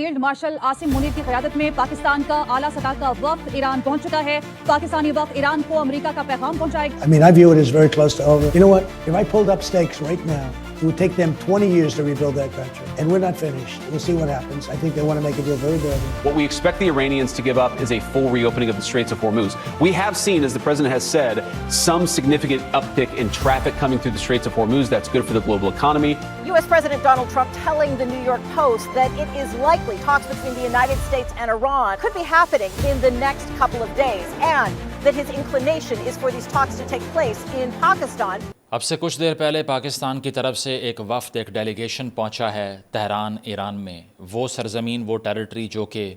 Field marshal Asim Munir کی قیادت میں پاکستان کا اعلیٰ سطح کا وفد ایران پہنچ چکا ہے. پاکستانی وفد ایران کو امریکہ کا پیغام پہنچائے گا. I mean, I view it as very close to over. You know what? If I pulled up stakes right now, it would take them 20 years to rebuild that country. And we're not finished. We'll see what happens. I think they want to make a deal very badly. What we expect the Iranians to give up is a full reopening of the Straits of Hormuz. We have seen, as the president has said, some significant uptick in traffic coming through the Straits of Hormuz. That's good for the global economy. U.S. President Donald Trump telling the New York Post that it is likely talks between the United States and Iran could be happening in the next couple of days, and that his inclination is for these talks to take place in Pakistan. اب سے کچھ دیر پہلے پاکستان کی طرف سے ایک وفد ایک ڈیلیگیشن پہنچا ہے تہران ایران میں. وہ سرزمین وہ ٹیریٹری جو کہ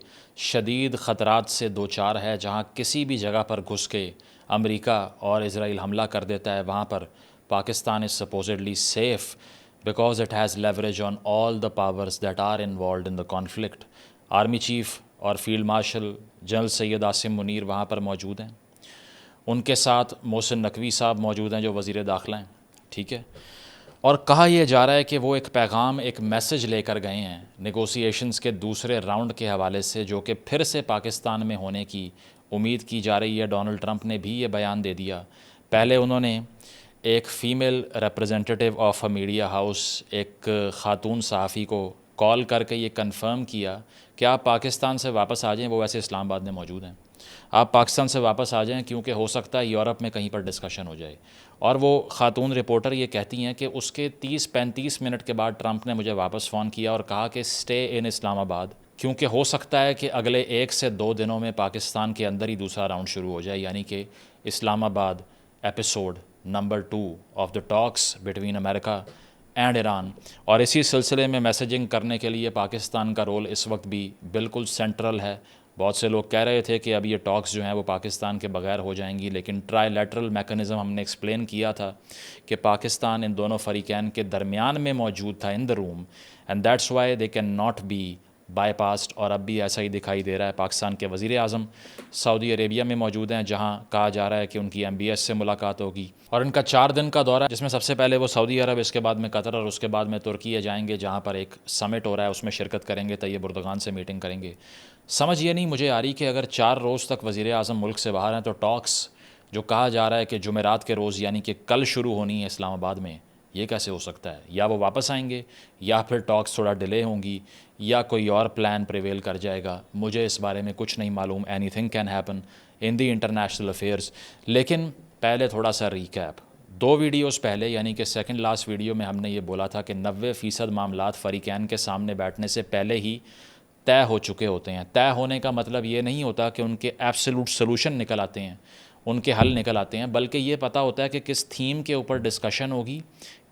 شدید خطرات سے دوچار ہے، جہاں کسی بھی جگہ پر گھس کے امریکہ اور اسرائیل حملہ کر دیتا ہے، وہاں پر Pakistan is supposedly safe because it has leverage on all the powers that are involved in the conflict. Army chief اور field marshal general Syed Asim Munir وہاں پر موجود ہیں. ان کے ساتھ محسن نقوی صاحب موجود ہیں جو وزیر داخلہ ہیں. ٹھیک ہے، اور کہا یہ جا رہا ہے کہ وہ ایک پیغام ایک میسج لے کر گئے ہیں نیگوسیشنز کے دوسرے راؤنڈ کے حوالے سے، جو کہ پھر سے پاکستان میں ہونے کی امید کی جا رہی ہے. ڈونلڈ ٹرمپ نے بھی یہ بیان دے دیا. پہلے انہوں نے ایک female representative of a media house, ایک خاتون صحافی کو کال کر کے یہ کنفرم کیا کہ آپ پاکستان سے واپس آ جائیں. وہ ویسے اسلام آباد میں موجود ہیں. آپ پاکستان سے واپس آ جائیں کیونکہ ہو سکتا ہے یورپ میں کہیں پر ڈسکشن ہو جائے. اور وہ خاتون رپورٹر یہ کہتی ہیں کہ اس کے 30-35 منٹ کے بعد ٹرمپ نے مجھے واپس فون کیا اور کہا کہ اسٹے ان اسلام آباد، کیونکہ ہو سکتا ہے کہ اگلے 1 سے 2 دنوں میں پاکستان کے اندر ہی دوسرا راؤنڈ شروع ہو جائے، یعنی کہ اسلام آباد episode number 2 of the talks between America and Iran. اور اسی سلسلے میں میسیجنگ کرنے کے لیے پاکستان کا رول اس وقت بھی بالکل سینٹرل ہے. بہت سے لوگ کہہ رہے تھے کہ اب یہ ٹاکس جو ہیں وہ پاکستان کے بغیر ہو جائیں گی، لیکن ٹرائی لیٹرل میکنزم ہم نے ایکسپلین کیا تھا کہ پاکستان ان دونوں فریقین کے درمیان میں موجود تھا in the room, and that's why they can not be bypassed. اور اب بھی ایسا ہی دکھائی دے رہا ہے. پاکستان کے وزیر اعظم سعودی عربیہ میں موجود ہیں، جہاں کہا جا رہا ہے کہ ان کی MBS سے ملاقات ہوگی، اور ان کا 4 دن کا دورہ ہے، جس میں سب سے پہلے وہ سعودی عرب، اس کے بعد میں قطر، اور اس کے بعد میں ترکی جائیں گے، جہاں پر ایک سمٹ ہو رہا ہے، اس میں شرکت کریں گے. طیب اردغان سے میٹنگ کریں گے. سمجھ یہ نہیں مجھے آ رہی کہ اگر 4 روز تک وزیر اعظم ملک سے باہر ہیں تو ٹاکس جو کہا جا رہا ہے کہ جمعرات کے روز یعنی کہ کل شروع ہونی ہے اسلام آباد میں، یہ کیسے ہو سکتا ہے؟ یا وہ واپس آئیں گے یا پھر ٹاکس تھوڑا ڈیلے ہوں گی یا کوئی اور پلان پریویل کر جائے گا. مجھے اس بارے میں کچھ نہیں معلوم. Any thing can happen in the international affairs. لیکن پہلے تھوڑا سا ریکیپ. 2 ویڈیوز پہلے یعنی کہ سیکنڈ لاسٹ ویڈیو میں ہم نے یہ بولا تھا کہ 90% معاملات فریقین کے سامنے بیٹھنے سے پہلے ہی طے ہو چکے ہوتے ہیں. طے ہونے کا مطلب یہ نہیں ہوتا کہ ان کے ایبسولوٹ سلوشن نکل آتے ہیں، ان کے حل نکل آتے ہیں، بلکہ یہ پتہ ہوتا ہے کہ کس تھیم کے اوپر ڈسکشن ہوگی،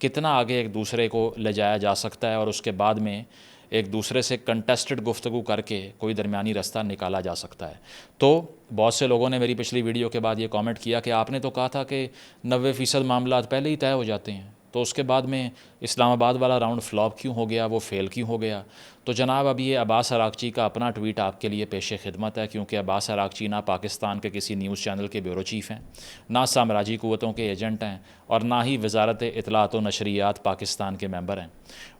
کتنا آگے ایک دوسرے کو لے جایا جا سکتا ہے، اور اس کے بعد میں ایک دوسرے سے کنٹیسٹڈ گفتگو کر کے کوئی درمیانی رستہ نکالا جا سکتا ہے. تو بہت سے لوگوں نے میری پچھلی ویڈیو کے بعد یہ کامنٹ کیا کہ آپ نے تو کہا تھا کہ 90% معاملات پہلے ہی طے ہو جاتے ہیں، تو اس کے بعد میں اسلام آباد والا راؤنڈ فلاپ کیوں ہو گیا، وہ فیل کیوں ہو گیا؟ تو جناب اب یہ عباس عراقچی کا اپنا ٹویٹ آپ کے لیے پیش خدمت ہے، کیونکہ عباس عراقچی نہ پاکستان کے کسی نیوز چینل کے بیورو چیف ہیں، نہ سامراجی قوتوں کے ایجنٹ ہیں، اور نہ ہی وزارت اطلاعات و نشریات پاکستان کے ممبر ہیں.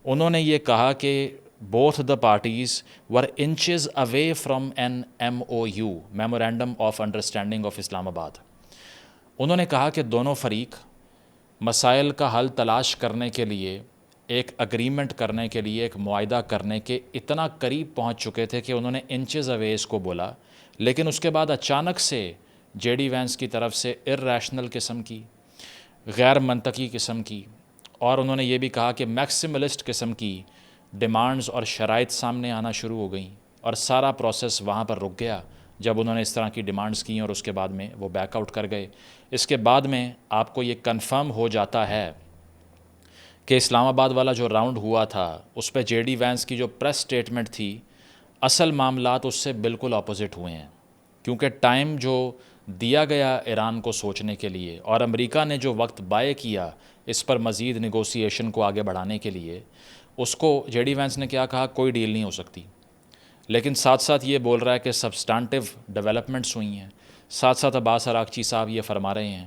انہوں نے یہ کہا کہ both the parties were inches away from an MOU, Memorandum of Understanding of Islam Abad. انہوں نے کہا کہ دونوں فریق مسائل کا حل تلاش کرنے کے لیے، ایک اگریمنٹ کرنے کے لیے، ایک معاہدہ کرنے کے اتنا قریب پہنچ چکے تھے کہ انہوں نے انچز اوے اس کو بولا. لیکن اس کے بعد اچانک سے JD وینس کی طرف سے ارریشنل قسم کی، غیر منطقی قسم کی، اور انہوں نے یہ بھی کہا کہ میکسیملسٹ قسم کی ڈیمانڈز اور شرائط سامنے آنا شروع ہو گئیں، اور سارا پروسیس وہاں پر رک گیا جب انہوں نے اس طرح کی ڈیمانڈز کی، اور اس کے بعد میں وہ بیک آؤٹ کر گئے. اس کے بعد میں آپ کو یہ کنفرم ہو جاتا ہے کہ اسلام آباد والا جو راؤنڈ ہوا تھا اس پہ JD وینس کی جو پریس سٹیٹمنٹ تھی، اصل معاملات اس سے بالکل اپوزٹ ہوئے ہیں. کیونکہ ٹائم جو دیا گیا ایران کو سوچنے کے لیے، اور امریکہ نے جو وقت بائے کیا اس پر مزید نیگوسیشن کو آگے بڑھانے کے لیے، اس کو JD وینس نے کیا کہا، کوئی ڈیل نہیں ہو سکتی. لیکن ساتھ ساتھ یہ بول رہا ہے کہ سبسٹانٹیو ڈیولپمنٹس ہوئی ہیں. ساتھ ساتھ عباس عراقچی صاحب یہ فرما رہے ہیں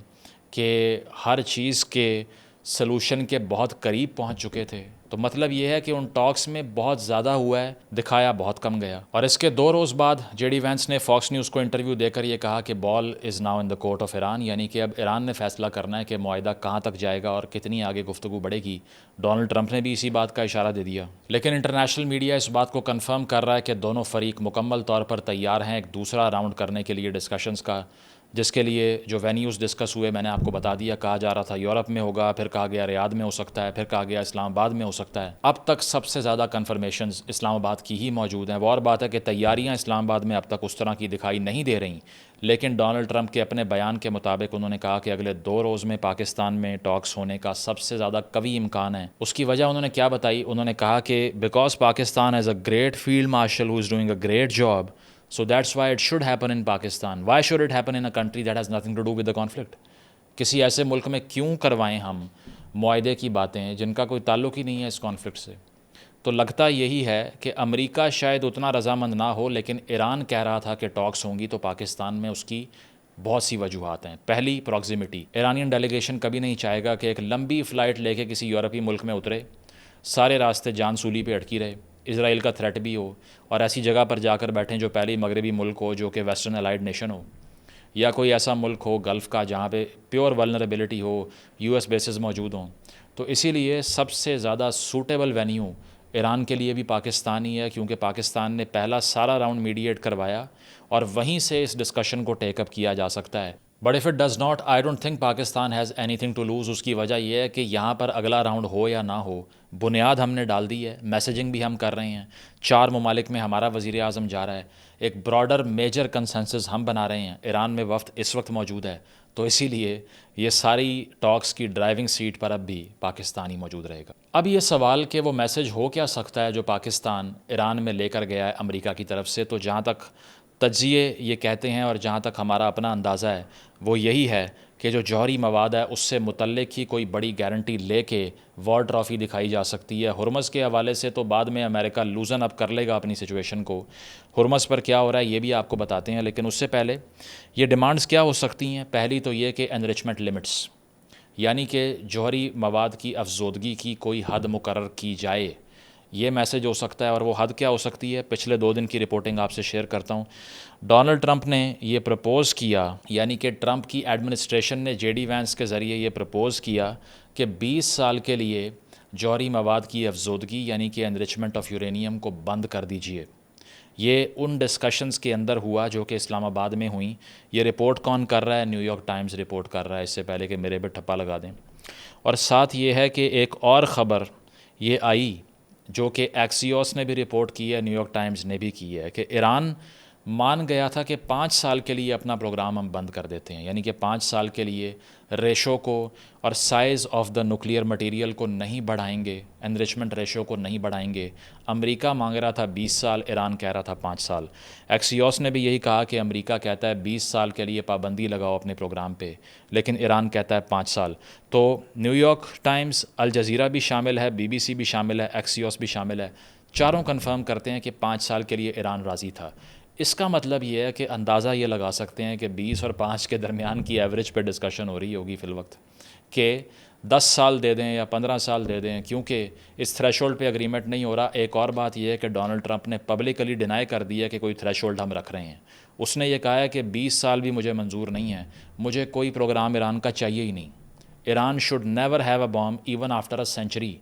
کہ ہر چیز کے سلوشن کے بہت قریب پہنچ چکے تھے. تو مطلب یہ ہے کہ ان ٹاکس میں بہت زیادہ ہوا ہے، دکھایا بہت کم گیا. اور اس کے 2 روز بعد جے ڈی وینس نے فاکس نیوز کو انٹرویو دے کر یہ کہا کہ ball is now in the court of Iran, یعنی کہ اب ایران نے فیصلہ کرنا ہے کہ معاہدہ کہاں تک جائے گا اور کتنی آگے گفتگو بڑھے گی. ڈونلڈ ٹرمپ نے بھی اسی بات کا اشارہ دے دیا. لیکن انٹرنیشنل میڈیا اس بات کو کنفرم کر رہا ہے کہ دونوں فریق مکمل طور پر تیار ہیں ایک دوسرا راؤنڈ کرنے کے لیے ڈسکشنز کا، جس کے لیے جو وینیوز ڈسکس ہوئے میں نے آپ کو بتا دیا. کہا جا رہا تھا یورپ میں ہوگا، پھر کہا گیا ریاض میں ہو سکتا ہے، پھر کہا گیا اسلام آباد میں ہو سکتا ہے. اب تک سب سے زیادہ کنفرمیشنز اسلام آباد کی ہی موجود ہیں. وہ اور بات ہے کہ تیاریاں اسلام آباد میں اب تک اس طرح کی دکھائی نہیں دے رہیں، لیکن ڈونلڈ ٹرمپ کے اپنے بیان کے مطابق انہوں نے کہا کہ اگلے 2 روز میں پاکستان میں ٹاکس ہونے کا سب سے زیادہ قوی امکان ہے. اس کی وجہ انہوں نے کیا بتائی؟ انہوں نے کہا کہ because Pakistan as a great field marshal who is doing a great job, so that's why it should happen in Pakistan. Why should it happen in a country that has nothing to do with the conflict? کسی ایسے ملک میں کیوں کروائیں ہم معاہدے کی باتیں جن کا کوئی تعلق ہی نہیں ہے اس کانفلکٹ سے؟ تو لگتا یہی ہے کہ امریکہ شاید اتنا رضامند نہ ہو, لیکن ایران کہہ رہا تھا کہ ٹاکس ہوں گی, تو پاکستان میں اس کی بہت سی وجوہات ہیں. پہلی, پراکسیمیٹی. ایرانین ڈیلیگیشن کبھی نہیں چاہے گا کہ ایک لمبی فلائٹ لے کے کسی یورپی ملک میں اترے, سارے راستے جان سولی پہ اٹکی رہے, اسرائیل کا تھریٹ بھی ہو, اور ایسی جگہ پر جا کر بیٹھیں جو پہلی مغربی ملک ہو جو کہ ویسٹرن الائیڈ نیشن ہو, یا کوئی ایسا ملک ہو گلف کا جہاں پہ پیور ولنریبلٹی ہو, یو ایس بیسز موجود ہوں. تو اسی لیے سب سے زیادہ سوٹیبل وینیو ایران کے لیے بھی پاکستان ہی ہے, کیونکہ پاکستان نے پہلا سارا راؤنڈ میڈیٹ کروایا اور وہیں سے اس ڈسکشن کو ٹیک اپ کیا جا سکتا ہے. But if it does not, I don't think Pakistan has anything to lose. اس کی وجہ یہ ہے کہ یہاں پر اگلا راؤنڈ ہو یا نہ ہو, بنیاد ہم نے ڈال دی ہے, میسیجنگ بھی ہم کر رہے ہیں, 4 ممالک میں ہمارا وزیر اعظم جا رہا ہے, ایک براڈر میجر کنسنسس ہم بنا رہے ہیں. ایران میں وفد اس وقت موجود ہے, تو اسی لیے یہ ساری ٹاکس کی ڈرائیونگ سیٹ پر اب بھی پاکستان ہی موجود رہے گا. اب یہ سوال کہ وہ میسج ہو کیا سکتا ہے جو پاکستان ایران میں لے کر گیا ہے امریکہ کی طرف سے, تو جہاں تک تجزیے یہ کہتے ہیں اور جہاں تک ہمارا اپنا اندازہ ہے وہ یہی ہے کہ جو جوہری مواد ہے اس سے متعلق ہی کوئی بڑی گارنٹی لے کے وار ٹرافی دکھائی جا سکتی ہے. ہرمز کے حوالے سے تو بعد میں امریکہ لوزن اپ کر لے گا اپنی سچویشن کو, ہرمز پر کیا ہو رہا ہے یہ بھی آپ کو بتاتے ہیں, لیکن اس سے پہلے یہ ڈیمانڈز کیا ہو سکتی ہیں. پہلی تو یہ کہ انریچمنٹ لمٹس, یعنی کہ جوہری مواد کی افزودگی کی کوئی حد مقرر کی جائے, یہ میسج ہو سکتا ہے. اور وہ حد کیا ہو سکتی ہے, پچھلے 2 دن کی رپورٹنگ آپ سے شیئر کرتا ہوں. ڈونلڈ ٹرمپ نے یہ پرپوز کیا, یعنی کہ ٹرمپ کی ایڈمنسٹریشن نے جے ڈی وینس کے ذریعے یہ پرپوز کیا کہ 20 سال کے لیے جوہری مواد کی افزودگی یعنی کہ انریچمنٹ آف یورینیم کو بند کر دیجیے. یہ ان ڈسکشنز کے اندر ہوا جو کہ اسلام آباد میں ہوئیں. یہ رپورٹ کون کر رہا ہے؟ نیو یارک ٹائمز رپورٹ کر رہا ہے, اس سے پہلے کہ میرے پہ ٹھپا لگا دیں. اور ساتھ یہ ہے کہ ایک اور خبر یہ آئی جو کہ ایکسیوس نے بھی رپورٹ کی ہے, نیو یارک ٹائمز نے بھی کی ہے, کہ ایران مان گیا تھا کہ 5 سال کے لیے اپنا پروگرام ہم بند کر دیتے ہیں, یعنی کہ 5 سال کے لیے ریشو کو اور size of the nuclear material کو نہیں بڑھائیں گے, انریچمنٹ ریشو کو نہیں بڑھائیں گے. امریکہ مانگ رہا تھا 20 سال, ایران کہہ رہا تھا 5 سال. ایکسیوس نے بھی یہی کہا کہ امریکہ کہتا ہے 20 سال کے لیے پابندی لگاؤ اپنے پروگرام پہ, لیکن ایران کہتا ہے 5 سال. تو نیو یارک ٹائمز, الجزیرہ بھی شامل ہے, بی بی سی بھی شامل ہے, ایکسیوس بھی شامل ہے, چاروں کنفرم کرتے ہیں کہ 5 سال کے لیے ایران راضی تھا. اس کا مطلب یہ ہے کہ اندازہ یہ لگا سکتے ہیں کہ 20 اور 5 کے درمیان کی ایوریج پہ ڈسکشن ہو رہی ہوگی فی الوقت, کہ 10 سال دے دیں یا 15 سال دے دیں, کیونکہ اس تھریش ہولڈ پہ اگریمنٹ نہیں ہو رہا. ایک اور بات یہ ہے کہ ڈونلڈ ٹرمپ نے پبلکلی ڈینائی کر دیا کہ کوئی تھریش ہولڈ ہم رکھ رہے ہیں. اس نے یہ کہا ہے کہ 20 سال بھی مجھے منظور نہیں ہے, مجھے کوئی پروگرام ایران کا چاہیے ہی نہیں. Iran should never have a bomb even after a century.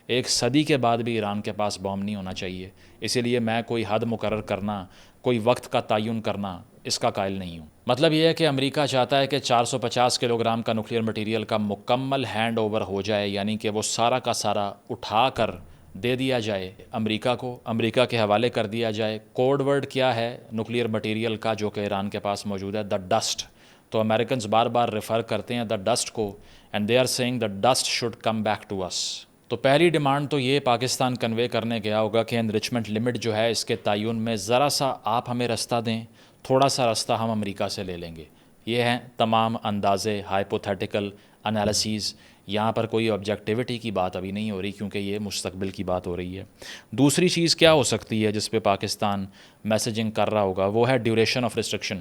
ایک صدی کے بعد بھی ایران کے پاس بام نہیں ہونا چاہیے. اسی لیے میں کوئی حد مقرر کرنا, کوئی وقت کا تعین کرنا, اس کا قائل نہیں ہوں. مطلب یہ ہے کہ امریکہ چاہتا ہے کہ 450 کلو گرام کا نیوکلیئر مٹیریل کا مکمل ہینڈ اوور ہو جائے, یعنی کہ وہ سارا کا سارا اٹھا کر دے دیا جائے امریکہ کو, امریکہ کے حوالے کر دیا جائے. کوڈ ورڈ کیا ہے نیوکلیئر مٹیریل کا جو کہ ایران کے پاس موجود ہے؟ The dust. تو امریکنز بار بار ریفر کرتے ہیں دا ڈسٹ کو, and they are saying the dust should come back to us. تو پہلی ڈیمانڈ تو یہ پاکستان کنوے کرنے گیا ہوگا کہ انریچمنٹ لمٹ جو ہے اس کے تعین میں ذرا سا آپ ہمیں رستہ دیں, تھوڑا سا رستہ ہم امریکہ سے لے لیں گے. یہ ہیں تمام اندازے, ہائپوتھیٹیکل انالیسیز. یہاں پر کوئی آبجیکٹیوٹی کی بات ابھی نہیں ہو رہی کیونکہ یہ مستقبل کی بات ہو رہی ہے. دوسری چیز کیا ہو سکتی ہے جس پہ پاکستان میسیجنگ کر رہا ہوگا, وہ ہے ڈیوریشن آف ریسٹرکشن,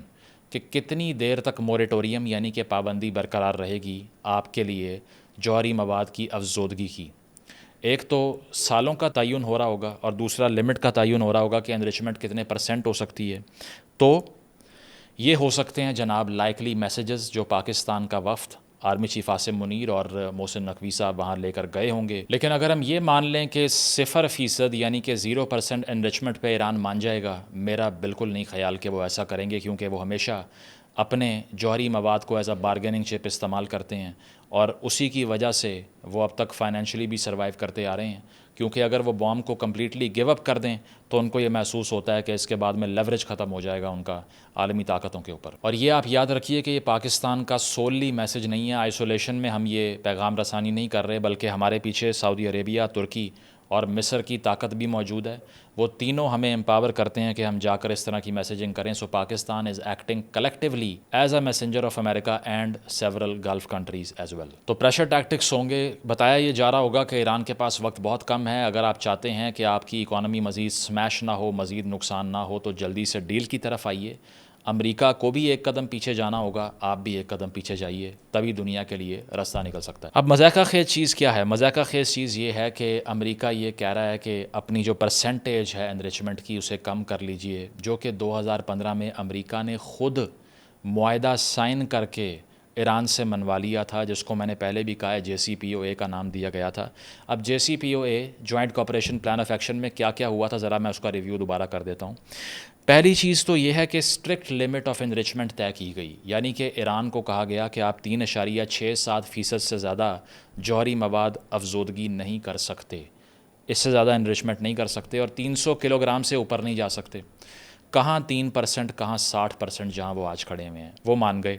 کہ کتنی دیر تک موریٹوریم یعنی کہ پابندی برقرار رہے گی آپ کے لیے جوہری مواد کی افزودگی کی. ایک تو سالوں کا تعین ہو رہا ہوگا اور دوسرا لمٹ کا تعین ہو رہا ہوگا کہ انریچمنٹ کتنے % ہو سکتی ہے. تو یہ ہو سکتے ہیں جناب لائکلی میسیجز جو پاکستان کا وفد آرمی چیف عاصم منیر اور محسن نقوی صاحب وہاں لے کر گئے ہوں گے. لیکن اگر ہم یہ مان لیں کہ 0% یعنی کہ 0% انریچمنٹ پہ ایران مان جائے گا, میرا بالکل نہیں خیال کہ وہ ایسا کریں گے, کیونکہ وہ ہمیشہ اپنے جوہری مواد کو ایز اے بارگیننگ چپ استعمال کرتے ہیں اور اسی کی وجہ سے وہ اب تک فائنینشلی بھی سروائیو کرتے آ رہے ہیں. کیونکہ اگر وہ بام کو کمپلیٹلی گیو اپ کر دیں تو ان کو یہ محسوس ہوتا ہے کہ اس کے بعد میں لیوریج ختم ہو جائے گا ان کا عالمی طاقتوں کے اوپر. اور یہ آپ یاد رکھیے کہ یہ پاکستان کا سوللی میسج نہیں ہے, آئسولیشن میں ہم یہ پیغام رسانی نہیں کر رہے, بلکہ ہمارے پیچھے سعودی عربیہ, ترکی اور مصر کی طاقت بھی موجود ہے. وہ تینوں ہمیں امپاور کرتے ہیں کہ ہم جا کر اس طرح کی میسیجنگ کریں. So Pakistan is acting collectively as a messenger of America and several Gulf countries as well. تو پریشر ٹیکٹکس ہوں گے. بتایا یہ جا رہا ہوگا کہ ایران کے پاس وقت بہت کم ہے. اگر آپ چاہتے ہیں کہ آپ کی اکانومی مزید سمیش نہ ہو, مزید نقصان نہ ہو, تو جلدی سے ڈیل کی طرف آئیے. امریکہ کو بھی ایک قدم پیچھے جانا ہوگا, آپ بھی ایک قدم پیچھے جائیے, تبھی دنیا کے لیے راستہ نکل سکتا ہے. اب مذائقہ خیز چیز کیا ہے؟ مذائقہ خیز چیز یہ ہے کہ امریکہ یہ کہہ رہا ہے کہ اپنی جو پرسنٹیج ہے انریچمنٹ کی اسے کم کر لیجئے, جو کہ 2015 میں امریکہ نے خود معاہدہ سائن کر کے ایران سے منوا لیا تھا, جس کو میں نے پہلے بھی کہا ہے JCPOA کا نام دیا گیا تھا. اب JCPOA joint cooperation plan of action میں کیا کیا ہوا تھا, ذرا میں اس کا ریویو دوبارہ کر دیتا ہوں. پہلی چیز تو یہ ہے کہ اسٹرکٹ لمٹ آف انریچمنٹ طے کی گئی, یعنی کہ ایران کو کہا گیا کہ آپ 3.67% سے زیادہ جوہری مواد افزودگی نہیں کر سکتے, اس سے زیادہ انریچمنٹ نہیں کر سکتے, اور 300 کلو گرام سے اوپر نہیں جا سکتے. کہاں 3%, کہاں 60%, جہاں وہ آج کھڑے ہوئے ہیں وہ مان گئے.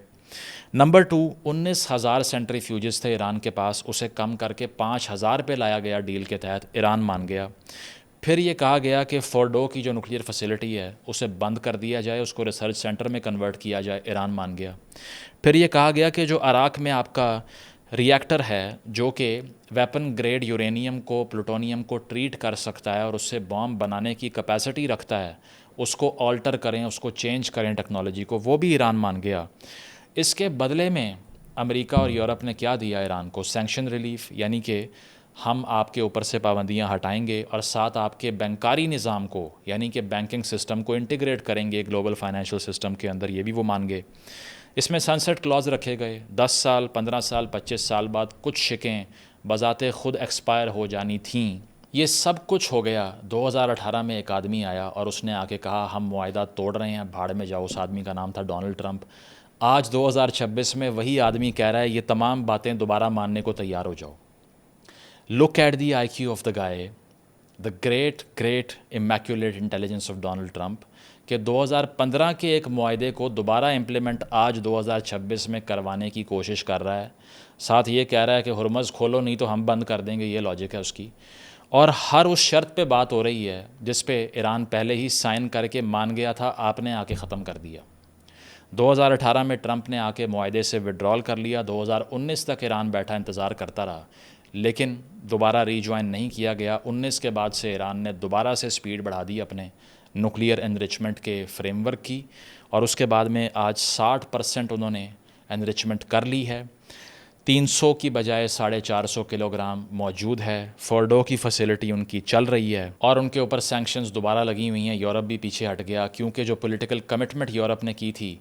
نمبر 2, 19,000 سینٹریفیوجز تھے ایران کے پاس, اسے کم کر کے 5,000 پہ لایا گیا ڈیل کے تحت, ایران مان گیا. پھر یہ کہا گیا کہ فورڈو کی جو نیوکلیئر فیسلٹی ہے اسے بند کر دیا جائے, اس کو ریسرچ سینٹر میں کنورٹ کیا جائے, ایران مان گیا. پھر یہ کہا گیا کہ جو عراق میں آپ کا ریئیکٹر ہے جو کہ ویپن گریڈ یورینیم کو, پلوٹونیم کو ٹریٹ کر سکتا ہے اور اس سے بام بنانے کی کیپیسٹی رکھتا ہے, اس کو آلٹر کریں, اس کو چینج کریں ٹیکنالوجی کو, وہ بھی ایران مان گیا. اس کے بدلے میں امریکہ اور یورپ نے کیا دیا ایران کو؟ سینکشن ریلیف, یعنی کہ ہم آپ کے اوپر سے پابندیاں ہٹائیں گے اور ساتھ آپ کے بینکاری نظام کو, یعنی کہ بینکنگ سسٹم کو انٹیگریٹ کریں گے گلوبل فائنینشیل سسٹم کے اندر, یہ بھی وہ مان گئے. اس میں سنسٹ کلاز رکھے گئے, 10 سال, 15 سال, 25 سال بعد کچھ شکیں بذات خود ایکسپائر ہو جانی تھیں. یہ سب کچھ ہو گیا. 2018 میں ایک آدمی آیا اور اس نے آ کے کہا ہم معاہدہ توڑ رہے ہیں, بھاڑ میں جاؤ. اس آدمی کا نام تھا ڈونلڈ ٹرمپ. آج 2026 میں وہی آدمی کہہ رہا ہے یہ تمام باتیں دوبارہ ماننے کو تیار ہو جاؤ. Look at the IQ of the guy, the great immaculate intelligence of Donald Trump, کہ 2015 کے ایک معاہدے کو دوبارہ امپلیمنٹ آج 2026 میں کروانے کی کوشش کر رہا ہے. ساتھ یہ کہہ رہا ہے کہ ہرمز کھولو نہیں تو ہم بند کر دیں گے, یہ لاجک ہے اس کی. اور ہر اس شرط پہ بات ہو رہی ہے جس پہ ایران پہلے ہی سائن کر کے مان گیا تھا, آپ نے آ کے ختم کر دیا. 2018 میں ٹرمپ نے آ کے معاہدے سے وڈرال کر لیا. 2019 تک ایران بیٹھا انتظار کرتا رہا, لیکن دوبارہ ری جوائن نہیں کیا گیا. 19 کے بعد سے ایران نے دوبارہ سے سپیڈ بڑھا دی اپنے نیوکلیئر انریچمنٹ کے فریم ورک کی, اور اس کے بعد میں آج 60% انہوں نے انریچمنٹ کر لی ہے. 300 کی بجائے 450 کلو گرام موجود ہے. فورڈو کی فیسلٹی ان کی چل رہی ہے, اور ان کے اوپر سینکشنز دوبارہ لگی ہوئی ہیں. یورپ بھی پیچھے ہٹ گیا, کیونکہ جو پولیٹیکل کمٹمنٹ یورپ نے کی تھی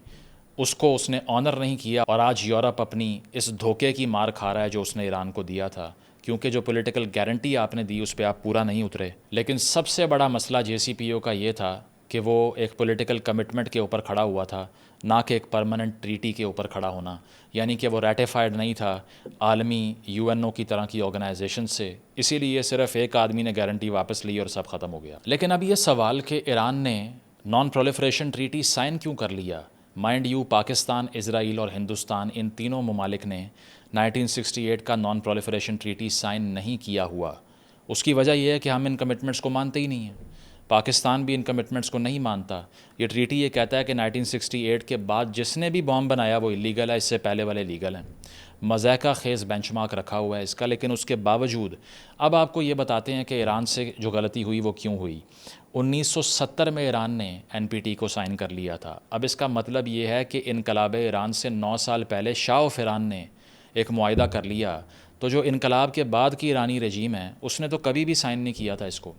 اس کو اس نے آنر نہیں کیا, اور آج یورپ اپنی اس دھوکے کی مار کھا رہا ہے جو اس نے ایران کو دیا تھا, کیونکہ جو پولیٹیکل گارنٹی آپ نے دی اس پہ آپ پورا نہیں اترے. لیکن سب سے بڑا مسئلہ JCPOA کا یہ تھا کہ وہ ایک پولیٹیکل کمٹمنٹ کے اوپر کھڑا ہوا تھا, نہ کہ ایک پرماننٹ ٹریٹی کے اوپر کھڑا ہونا, یعنی کہ وہ ریٹیفائڈ نہیں تھا عالمی UNO کی طرح کی آرگنائزیشن سے. اسی لیے صرف ایک آدمی نے گارنٹی واپس لی اور سب ختم ہو گیا. لیکن اب یہ سوال کہ ایران نے نان پرولیفریشن ٹریٹی سائن کیوں کر لیا؟ مائنڈ یو, پاکستان, اسرائیل اور ہندوستان, ان تینوں ممالک نے 1968 کا نان پرولیفریشن ٹریٹی سائن نہیں کیا ہوا. اس کی وجہ یہ ہے کہ ہم ان کمٹمنٹس کو مانتے ہی نہیں ہیں. پاکستان بھی ان کمٹمنٹس کو نہیں مانتا. یہ ٹریٹی یہ کہتا ہے کہ 1968 کے بعد جس نے بھی بام بنایا وہ الیگل ہے, اس سے پہلے والے لیگل ہیں. مذائقہ خیز بینچ مارک رکھا ہوا ہے اس کا, لیکن اس کے باوجود اب آپ کو یہ بتاتے ہیں کہ ایران سے جو غلطی ہوئی وہ کیوں ہوئی. 1970 میں ایران نے NPT کو سائن کر لیا تھا. اب اس کا مطلب یہ ہے کہ انقلاب ایران سے 9 سال پہلے شاہ آف ایران نے ایک معاہدہ کر لیا تو جو انقلاب کے بعد کی ایرانی رجیم ہے اس نے تو کبھی بھی سائن نہیں کیا تھا اس کو،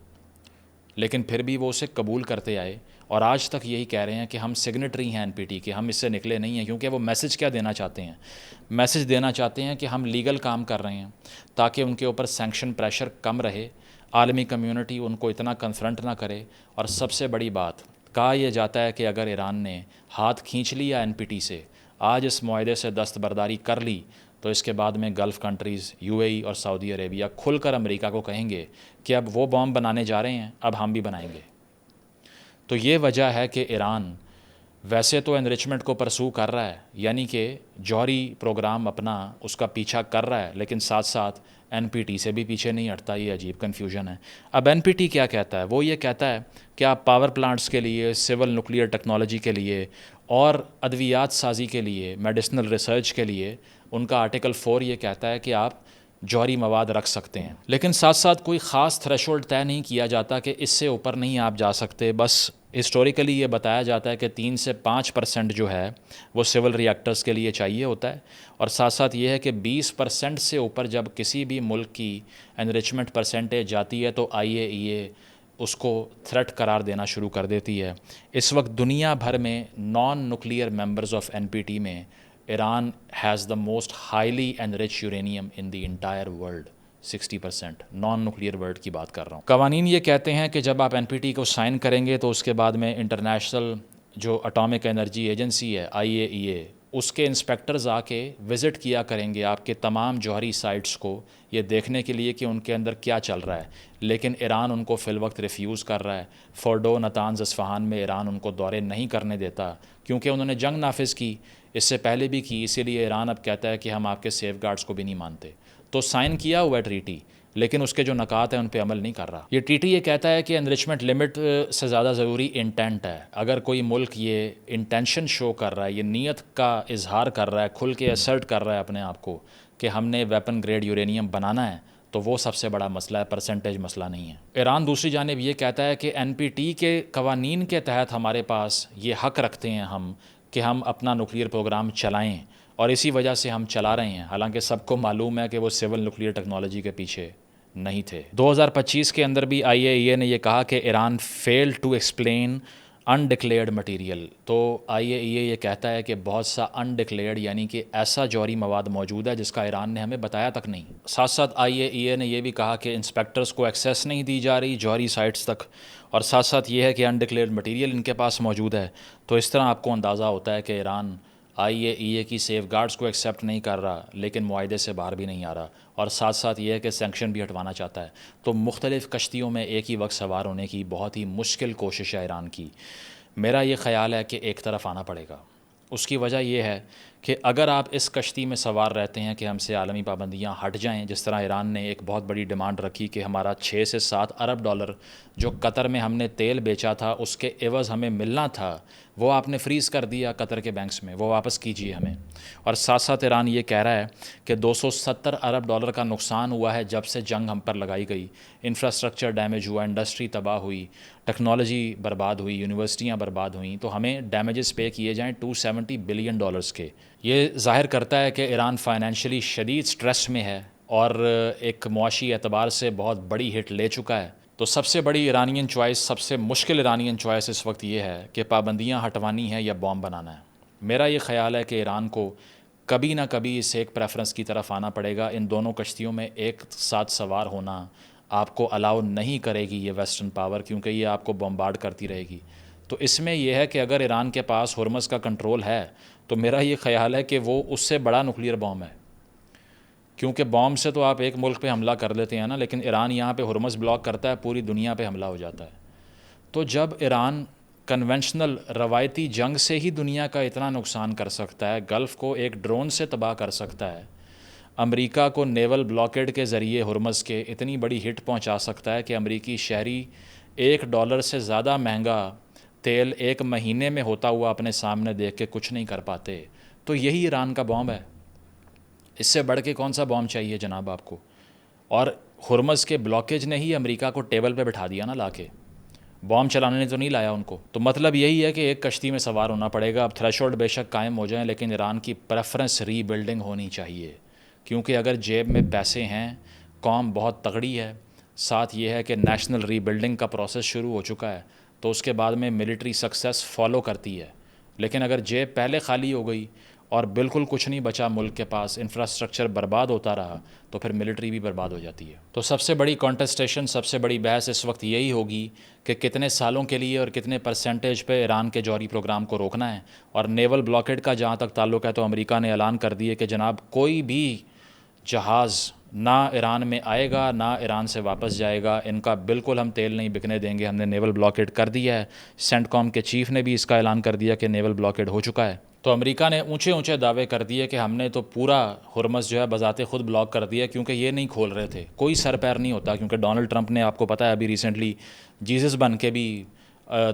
لیکن پھر بھی وہ اسے قبول کرتے آئے اور آج تک یہی کہہ رہے ہیں کہ ہم سگنیٹری ہیں NPT کے، ہم اس سے نکلے نہیں ہیں، کیونکہ وہ میسج کیا دینا چاہتے ہیں؟ میسج دینا چاہتے ہیں کہ ہم لیگل کام کر رہے ہیں تاکہ ان کے اوپر سینکشن پریشر کم رہے، عالمی کمیونٹی ان کو اتنا کنفرنٹ نہ کرے، اور سب سے بڑی بات کہا یہ جاتا ہے کہ اگر ایران نے ہاتھ کھینچ لیا NPT سے، آج اس معاہدے سے دستبرداری کر لی، تو اس کے بعد میں گلف کنٹریز UAE اور سعودی عربیہ کھل کر امریکہ کو کہیں گے کہ اب وہ بام بنانے جا رہے ہیں، اب ہم بھی بنائیں گے۔ تو یہ وجہ ہے کہ ایران ویسے تو انریچمنٹ کو پرسو کر رہا ہے، یعنی کہ جوہری پروگرام اپنا اس کا پیچھا کر رہا ہے، لیکن ساتھ ساتھ NPT سے بھی پیچھے نہیں ہٹتا۔ یہ عجیب کنفیوژن ہے۔ اب NPT کیا کہتا ہے؟ وہ یہ کہتا ہے کہ آپ پاور پلانٹس کے لیے، سول نیوکلیئر ٹیکنالوجی کے لیے اور ادویات سازی کے لیے، میڈیسنل ریسرچ کے لیے، ان کا آرٹیکل 4 یہ کہتا ہے کہ آپ جوہری مواد رکھ سکتے ہیں، لیکن ساتھ ساتھ کوئی خاص تھریشولڈ طے نہیں کیا جاتا کہ اس سے اوپر نہیں آپ جا سکتے۔ بس ہسٹوریکلی یہ بتایا جاتا ہے کہ 3 سے 5% جو ہے وہ سول ریئیکٹرز کے لیے چاہیے ہوتا ہے، اور ساتھ ساتھ یہ ہے کہ 20% سے اوپر جب کسی بھی ملک کی انریچمنٹ پرسنٹیج جاتی ہے تو IAEA اس کو تھریٹ قرار دینا شروع کر دیتی ہے۔ اس وقت دنیا بھر میں naan nuclear members of NPT میں Iran has the most highly enrich uranium in the entire world, 60%۔ Naan nuclear world کی بات کر رہا ہوں۔ قوانین یہ کہتے ہیں کہ جب آپ NPT کو سائن کریں گے تو اس کے بعد میں انٹرنیشنل جو اٹامک انرجی ایجنسی ہے IAEA، اس کے انسپیکٹرز آ کے وزٹ کیا کریں گے آپ کے تمام جوہری سائٹس کو، یہ دیکھنے کے لیے کہ ان کے اندر کیا چل رہا ہے، لیکن ایران ان کو فی الوقت ریفیوز کر رہا ہے۔ فورڈو، نتانز، اصفہان میں ایران ان کو دورے نہیں کرنے دیتا، کیونکہ انہوں نے جنگ نافذ کی، اس سے پہلے بھی کی، اسی لیے ایران اب کہتا ہے کہ ہم آپ کے سیف گارڈز کو بھی نہیں مانتے۔ تو سائن کیا ہوا ہے ٹریٹی، لیکن اس کے جو نکات ہیں ان پہ عمل نہیں کر رہا۔ یہ ٹریٹی یہ کہتا ہے کہ انریچمنٹ لمٹ سے زیادہ ضروری انٹینٹ ہے۔ اگر کوئی ملک یہ انٹینشن شو کر رہا ہے، یہ نیت کا اظہار کر رہا ہے، کھل کے اسرٹ کر رہا ہے اپنے آپ کو کہ ہم نے ویپن گریڈ یورینیم بنانا ہے، تو وہ سب سے بڑا مسئلہ ہے، پرسنٹیج مسئلہ نہیں ہے۔ ایران دوسری جانب یہ کہتا ہے کہ NPT کے قوانین کے تحت ہمارے پاس یہ حق رکھتے ہیں ہم کہ ہم اپنا نیوکلیئر پروگرام چلائیں، اور اسی وجہ سے ہم چلا رہے ہیں، حالانکہ سب کو معلوم ہے کہ وہ سول نیوکلیئر ٹیکنالوجی کے پیچھے نہیں تھے۔ 2025 کے اندر بھی IAEA نے یہ کہا کہ ایران فیل ٹو ایکسپلین انڈکلیئرڈ مٹیریل۔ تو IAEA یہ کہتا ہے کہ بہت سا انڈکلیئرڈ، یعنی کہ ایسا جوہری مواد موجود ہے جس کا ایران نے ہمیں بتایا تک نہیں۔ ساتھ ساتھ IAEA نے یہ بھی کہا کہ انسپیکٹرز کو ایکسیس نہیں دی جا رہی جوہری سائٹس تک، اور ساتھ ساتھ یہ ہے کہ انڈکلیئرڈ مٹیریل ان کے پاس موجود ہے۔ تو اس طرح آپ کو اندازہ ہوتا ہے کہ ایران IAEA کی سیف گارڈز کو ایکسیپٹ نہیں کر رہا، لیکن معاہدے سے باہر بھی نہیں آ رہا، اور ساتھ ساتھ یہ ہے کہ سینکشن بھی ہٹوانا چاہتا ہے۔ تو مختلف کشتیوں میں ایک ہی وقت سوار ہونے کی بہت ہی مشکل کوشش ہے ایران کی۔ میرا یہ خیال ہے کہ ایک طرف آنا پڑے گا۔ اس کی وجہ یہ ہے کہ اگر آپ اس کشتی میں سوار رہتے ہیں کہ ہم سے عالمی پابندیاں ہٹ جائیں، جس طرح ایران نے ایک بہت بڑی ڈیمانڈ رکھی کہ ہمارا 6 سے 7 ارب ڈالر جو قطر میں ہم نے تیل بیچا تھا اس کے عوض ہمیں ملنا تھا، وہ آپ نے فریز کر دیا قطر کے بینکس میں، وہ واپس کیجیے ہمیں۔ اور ساتھ ساتھ ایران یہ کہہ رہا ہے کہ 270 ارب ڈالر کا نقصان ہوا ہے جب سے جنگ ہم پر لگائی گئی، انفراسٹرکچر ڈیمیج ہوا، انڈسٹری تباہ ہوئی، ٹیکنالوجی برباد ہوئی، یونیورسٹیاں برباد ہوئیں، تو ہمیں ڈیمیجز پے کیے جائیں $270 بلین کے۔ یہ ظاہر کرتا ہے کہ ایران فائنینشلی شدید سٹریس میں ہے اور ایک معاشی اعتبار سے بہت بڑی ہٹ لے چکا ہے۔ تو سب سے بڑی ایرانین چوائس، سب سے مشکل ایرانین چوائس اس وقت یہ ہے کہ پابندیاں ہٹوانی ہے یا بام بنانا ہے۔ میرا یہ خیال ہے کہ ایران کو کبھی نہ کبھی اس ایک پریفرنس کی طرف آنا پڑے گا۔ ان دونوں کشتیوں میں ایک ساتھ سوار ہونا آپ کو الاؤ نہیں کرے گی یہ ویسٹرن پاور، کیونکہ یہ آپ کو بمبارڈ کرتی رہے گی۔ تو اس میں یہ ہے کہ اگر ایران کے پاس ہرمز کا کنٹرول ہے تو میرا یہ خیال ہے کہ وہ اس سے بڑا نیوکلیئر بام ہے، کیونکہ بام سے تو آپ ایک ملک پہ حملہ کر لیتے ہیں نا، لیکن ایران یہاں پہ ہرمز بلاک کرتا ہے، پوری دنیا پہ حملہ ہو جاتا ہے۔ تو جب ایران کنونشنل روایتی جنگ سے ہی دنیا کا اتنا نقصان کر سکتا ہے، گلف کو ایک ڈرون سے تباہ کر سکتا ہے، امریکہ کو نیول بلاکیڈ کے ذریعے ہرمز کے اتنی بڑی ہٹ پہنچا سکتا ہے کہ امریکی شہری $1 سے زیادہ مہنگا تیل ایک مہینے میں ہوتا ہوا اپنے سامنے دیکھ کے کچھ نہیں کر پاتے، تو یہی ایران کا بام ہے۔ اس سے بڑھ کے کون سا بام چاہیے جناب آپ کو؟ اور ہرمز کے بلاکیج نے ہی امریکہ کو ٹیبل پہ بٹھا دیا نا لا کے، بام چلانے نے تو نہیں لایا ان کو۔ تو مطلب یہی ہے کہ ایک کشتی میں سوار ہونا پڑے گا۔ اب تھریشولڈ بے شک قائم ہو جائیں، لیکن ایران کی پریفرنس ری بلڈنگ ہونی چاہیے۔ کیونکہ اگر جیب میں پیسے ہیں، قوم بہت تگڑی ہے، ساتھ یہ ہے کہ نیشنل ری بلڈنگ کا پروسیس شروع ہو چکا ہے، تو اس کے بعد میں ملٹری سکسیس فالو کرتی ہے. لیکن اگر جیب پہلے خالی ہو گئی اور بالکل کچھ نہیں بچا ملک کے پاس، انفراسٹرکچر برباد ہوتا رہا، تو پھر ملٹری بھی برباد ہو جاتی ہے. تو سب سے بڑی کانٹسٹیشن، سب سے بڑی بحث اس وقت یہی ہوگی کہ کتنے سالوں کے لیے اور کتنے پرسنٹیج پہ ایران کے جوہری پروگرام کو روکنا ہے. اور نیول بلاکیڈ کا جہاں تک تعلق ہے تو امریکہ نے اعلان کر دیے کہ جناب کوئی بھی جہاز نہ ایران میں آئے گا، نہ ایران سے واپس جائے گا، ان کا بالکل ہم تیل نہیں بکنے دیں گے. ہم نے نیول بلاکیڈ کر دیا ہے. سینٹ کام کے چیف نے بھی اس کا اعلان کر دیا کہ نیول بلاکیڈ ہو چکا ہے. تو امریکہ نے اونچے دعوے کر دیے کہ ہم نے تو پورا ہرمز جو ہے بذات خود بلاک کر دیا، کیونکہ یہ نہیں کھول رہے تھے. کوئی سر پیر نہیں ہوتا، کیونکہ ڈونلڈ ٹرمپ نے، آپ کو پتہ ہے، ابھی ریسنٹلی جیزس بن کے بھی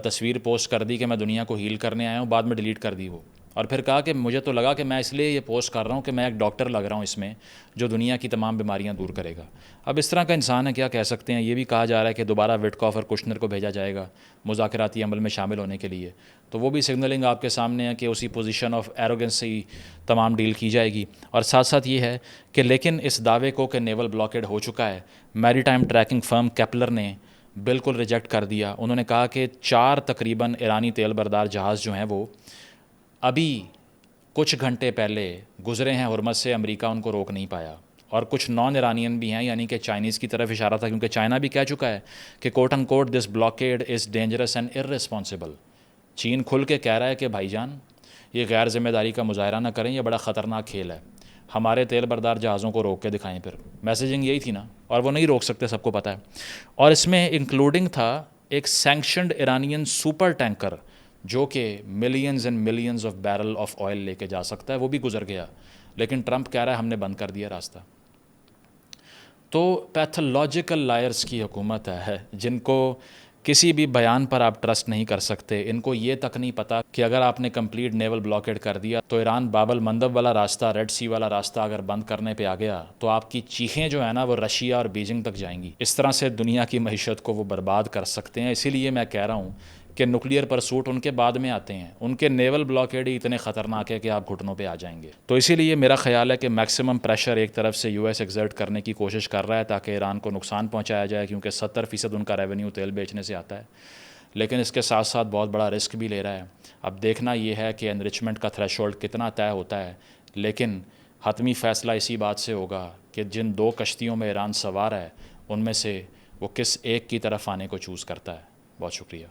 تصویر پوسٹ کر دی کہ میں دنیا کو ہیل کرنے آیا ہوں، بعد میں ڈیلیٹ کر دی وہ. اور پھر کہا کہ مجھے تو لگا کہ میں اس لیے یہ پوسٹ کر رہا ہوں کہ میں ایک ڈاکٹر لگ رہا ہوں اس میں، جو دنیا کی تمام بیماریاں دور کرے گا. اب اس طرح کا انسان ہے، کیا کہہ سکتے ہیں. یہ بھی کہا جا رہا ہے کہ دوبارہ وٹکاف اور کشنر کو بھیجا جائے گا مذاکراتی عمل میں شامل ہونے کے لیے. تو وہ بھی سگنلنگ آپ کے سامنے ہے کہ اسی پوزیشن آف ایروگنسی تمام ڈیل کی جائے گی. اور ساتھ ساتھ یہ ہے کہ لیکن اس دعوے کو کہ نیول بلاکیڈ ہو چکا ہے، میری ٹائم ٹریکنگ فرم کیپلر نے بالکل ریجیکٹ کر دیا. انہوں نے کہا کہ 4 تقریباً ایرانی تیل بردار جہاز جو ہیں وہ ابھی کچھ گھنٹے پہلے گزرے ہیں ہرمز سے، امریکہ ان کو روک نہیں پایا. اور کچھ نان ایرانین بھی ہیں، یعنی کہ چائنیز کی طرف اشارہ تھا، کیونکہ چائنا بھی کہہ چکا ہے کہ کوٹ ان کوٹ دس بلاکیڈ از ڈینجرس اینڈ ارریسپانسبل. چین کھل کے کہہ رہا ہے کہ بھائی جان یہ غیر ذمہ داری کا مظاہرہ نہ کریں، یہ بڑا خطرناک کھیل ہے، ہمارے تیل بردار جہازوں کو روک کے دکھائیں. پھر میسیجنگ یہی تھی نا، اور وہ نہیں روک سکتے، سب کو پتہ ہے. اور اس میں انکلوڈنگ تھا ایک سینکشنڈ ایرانین سپر ٹینکر جو کہ millions and millions of barrel of oil لے کے جا سکتا ہے، وہ بھی گزر گیا. لیکن ٹرمپ کہہ رہا ہے ہم نے بند کر دیا راستہ. تو پیتھولوجیکل لائرز کی حکومت ہے، جن کو کسی بھی بیان پر آپ ٹرسٹ نہیں کر سکتے. ان کو یہ تک نہیں پتہ کہ اگر آپ نے کمپلیٹ نیول بلاکیڈ کر دیا تو ایران باب المندب والا راستہ، ریڈ سی والا راستہ اگر بند کرنے پہ آ گیا تو آپ کی چیخیں جو ہیں نا وہ رشیا اور بیجنگ تک جائیں گی. اس طرح سے دنیا کی معیشت کو وہ برباد کر سکتے ہیں. اسی لیے میں کہہ رہا ہوں کہ نیوکلیئر پرسوٹ ان کے بعد میں آتے ہیں، ان کے نیول بلاکیڈ ہی اتنے خطرناک ہے کہ آپ گھٹنوں پہ آ جائیں گے. تو اسی لیے میرا خیال ہے کہ میکسیمم پریشر ایک طرف سے یو ایس ایگزرٹ کرنے کی کوشش کر رہا ہے تاکہ ایران کو نقصان پہنچایا جائے، کیونکہ 70% ان کا ریونیو تیل بیچنے سے آتا ہے. لیکن اس کے ساتھ ساتھ بہت بڑا رسک بھی لے رہا ہے. اب دیکھنا یہ ہے کہ انریچمنٹ کا تھریش ہولڈ کتنا طے ہوتا ہے. لیکن حتمی فیصلہ اسی بات سے ہوگا کہ جن 2 کشتیوں میں ایران سوار ہے ان میں سے وہ کس ایک کی طرف آنے کو چوز کرتا ہے. بہت شکریہ.